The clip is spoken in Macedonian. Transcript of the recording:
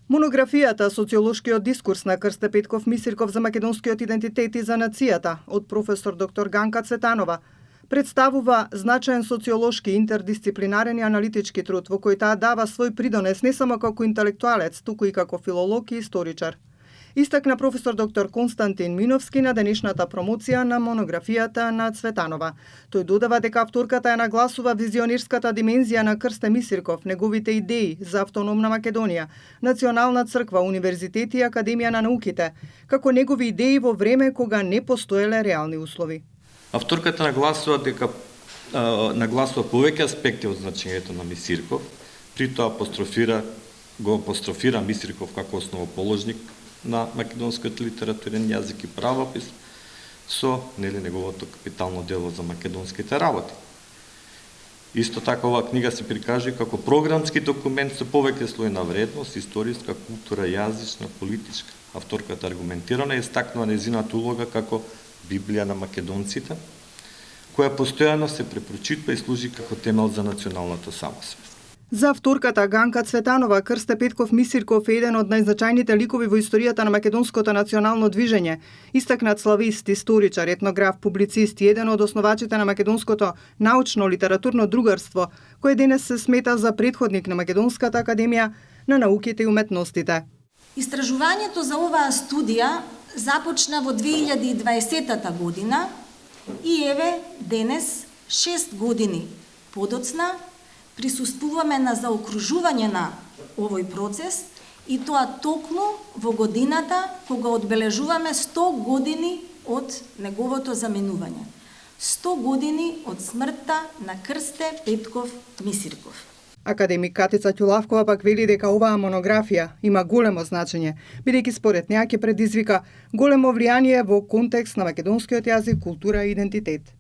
Монографијата «Социолошкиот дискурс» на Крсте Петков Мисирков за македонскиот идентитет и за нацијата од професор доктор Ганка Цветанова представува значаен социолошки, интердисциплинарен и аналитички труд во кој таа дава свој придонес не само како интелектуалец, туку и како филолог и историчар. Истакна професор доктор Константин Миновски на денешната промоција на монографијата на Цветанова. Тој додава дека авторката ја нагласува визионерската димензија на Крсте Мисирков, неговите идеи за автономна Македонија, национална црква, универзитети и академија на науките, како негови идеи во време кога не постоеле реални услови. Авторката нагласува повеќе аспекти од значењето на Мисирков, при тоа го апострофира Мисирков како основоположник на македонскиот литературен јазик и правопис со неговото капитално дело за македонските работи. Исто така оваа книга се прикажува како програмски документ со повеќе слои на вредност, историска, култура, јазична, политичка. Авторката аргументирано истакнува нејзината улога како Библија на македонците, која постојано се препрочитува и служи како темел за националната самосвест. За авторката Ганка Цветанова, Крсте Петков Мисирков е еден од најзначајните ликови во историјата на македонското национално движење, истакнат славист, историчар, етнограф, публицист и еден од основачите на македонското научно-литературно другарство, кој денес се смета за претходник на Македонската академија на науките и уметностите. Истражувањето за оваа студија започна во 2020 година и еве денес, 6 години подоцна, присуствуваме на заокружување на овој процес и тоа токму во годината кога одбележуваме 100 години од неговото заменување. 100 години од смртта на Крсте Петков Мисирков. Академик Катица Ќулавкова пак вели дека оваа монографија има големо значење, бидејќи според неа ќе предизвика големо влијание во контекст на македонскиот јазик, култура и идентитет.